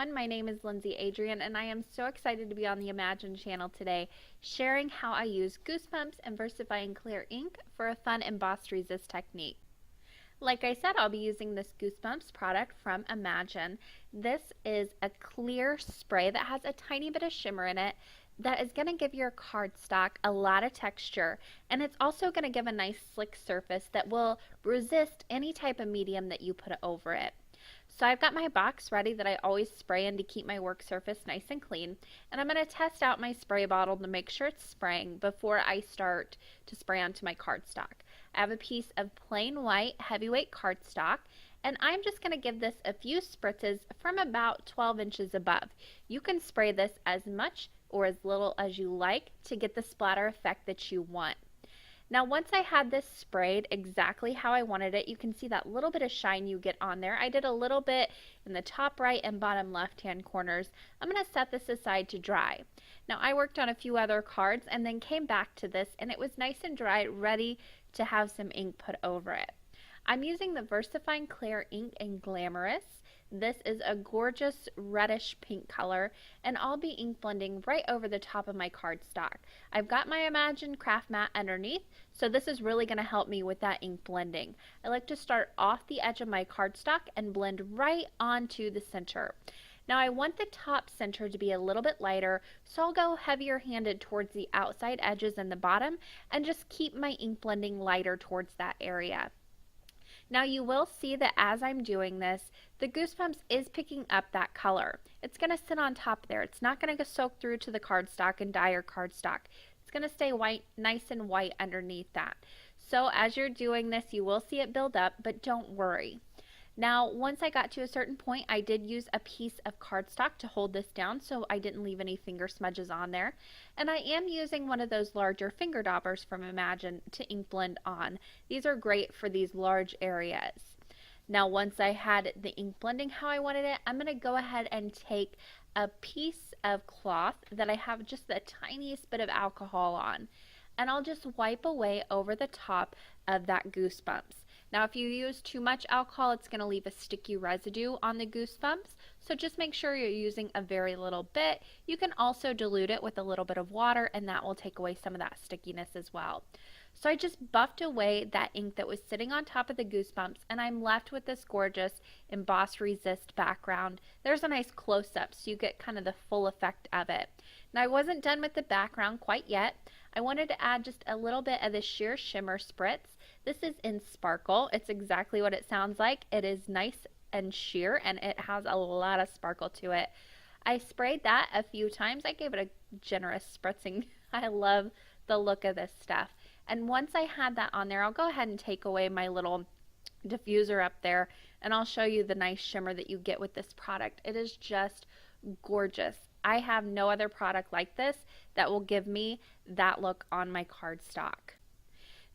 everyone, my name is Lindsay Adreon and I am so excited to be on the Imagine channel today, sharing how I use Goosebumps and Versafine Clair ink for a fun embossed resist technique. Like I said, I'll be using this Goosebumps product from Imagine. This is a clear spray that has a tiny bit of shimmer in it that is going to give your cardstock a lot of texture, and it's also going to give a nice slick surface that will resist any type of medium that you put over it. So I've got my box ready that I always spray in to keep my work surface nice and clean, and I'm going to test out my spray bottle to make sure it's spraying before I start to spray onto my cardstock. I have a piece of plain white heavyweight cardstock, and I'm just going to give this a few spritzes from about 12 inches above. You can spray this as much or as little as you like to get the splatter effect that you want. Now once I had this sprayed exactly how I wanted it, you can see that little bit of shine you get on there. I did a little bit in the top right and bottom left hand corners. I'm going to set this aside to dry. Now I worked on a few other cards and then came back to this, and it was nice and dry, ready to have some ink put over it. I'm using the Versafine Clair ink in Glamorous. This is a gorgeous reddish pink color, and I'll be ink blending right over the top of my cardstock. I've got my Imagine craft mat underneath, so this is really going to help me with that ink blending. I like to start off the edge of my cardstock and blend right onto the center. Now I want the top center to be a little bit lighter, so I'll go heavier handed towards the outside edges and the bottom and just keep my ink blending lighter towards that area. Now you will see that as I'm doing this, the Goosebumps is picking up that color. It's going to sit on top there. It's not going to soak through to the cardstock and dye your cardstock. It's going to stay white, nice and white underneath that. So as you're doing this, you will see it build up, but don't worry. Now, once I got to a certain point, I did use a piece of cardstock to hold this down so I didn't leave any finger smudges on there. And I am using one of those larger finger daubers from Imagine to ink blend on. These are great for these large areas. Now, once I had the ink blending how I wanted it, I'm going to go ahead and take a piece of cloth that I have just the tiniest bit of alcohol on, and I'll just wipe away over the top of that Goosebumps. Now if you use too much alcohol, it's going to leave a sticky residue on the Goosebumps, so just make sure you're using a very little bit. You can also dilute it with a little bit of water, and that will take away some of that stickiness as well. So I just buffed away that ink that was sitting on top of the Goosebumps, and I'm left with this gorgeous emboss resist background. There's a nice close-up so you get kind of the full effect of it. Now I wasn't done with the background quite yet. I wanted to add just a little bit of the sheer Shimmer Spritz. This is in Sparkle. It's exactly what it sounds like. It is nice and sheer, and it has a lot of sparkle to it. I sprayed that a few times. I gave it a generous spritzing. I love the look of this stuff. And once I had that on there, I'll go ahead and take away my little diffuser up there, and I'll show you the nice shimmer that you get with this product. It is just gorgeous. I have no other product like this that will give me that look on my cardstock.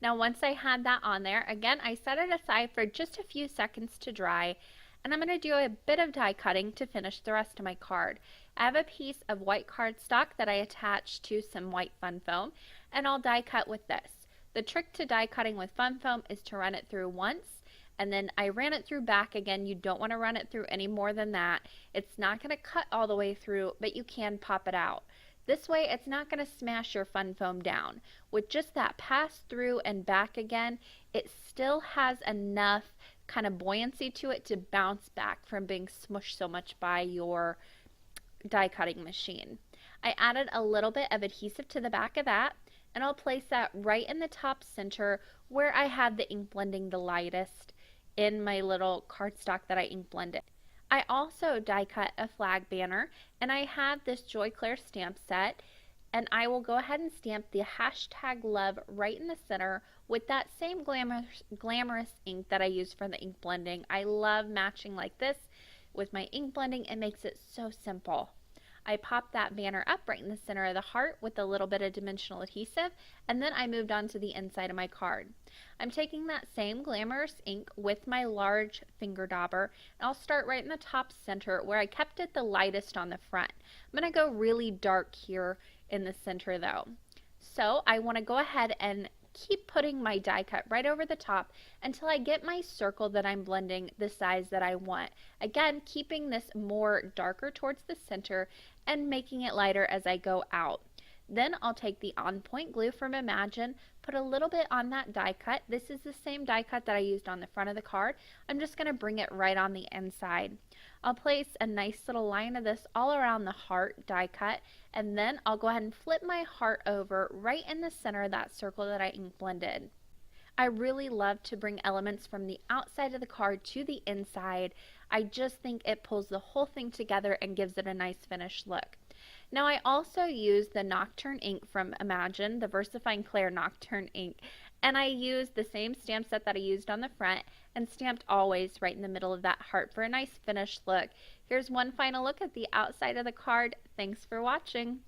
Now once I had that on there, again I set it aside for just a few seconds to dry, and I'm going to do a bit of die cutting to finish the rest of my card. I have a piece of white cardstock that I attached to some white fun foam, and I'll die cut with this. The trick to die cutting with fun foam is to run it through once, and then I ran it through back again. You don't want to run it through any more than that. It's not going to cut all the way through, but you can pop it out. This way it's not going to smash your fun foam down. With just that pass through and back again, it still has enough kind of buoyancy to it to bounce back from being smushed so much by your die cutting machine. I added a little bit of adhesive to the back of that, and I'll place that right in the top center where I have the ink blending the lightest in my little cardstock that I ink blended. I also die cut a flag banner, and I have this Joy Claire stamp set, and I will go ahead and stamp the hashtag love right in the center with that same glamorous ink that I used for the ink blending. I love matching like this with my ink blending. It makes it so simple. I popped that banner up right in the center of the heart with a little bit of dimensional adhesive, and then I moved on to the inside of my card. I'm taking that same glamorous ink with my large finger dauber, and I'll start right in the top center where I kept it the lightest on the front. I'm going to go really dark here in the center though. So I want to go ahead and keep putting my die cut right over the top until I get my circle that I'm blending the size that I want. Again, keeping this more darker towards the center and making it lighter as I go out. Then I'll take the On Point glue from Imagine, put a little bit on that die cut. This is the same die cut that I used on the front of the card. I'm just going to bring it right on the inside. I'll place a nice little line of this all around the heart die cut, and then I'll go ahead and flip my heart over right in the center of that circle that I ink blended. I really love to bring elements from the outside of the card to the inside. I just think it pulls the whole thing together and gives it a nice finished look. Now I also use the Nocturne ink from Imagine, the Versafine Clair Nocturne ink, and I used the same stamp set that I used on the front and stamped Always right in the middle of that heart for a nice finished look. Here's one final look at the outside of the card. Thanks for watching.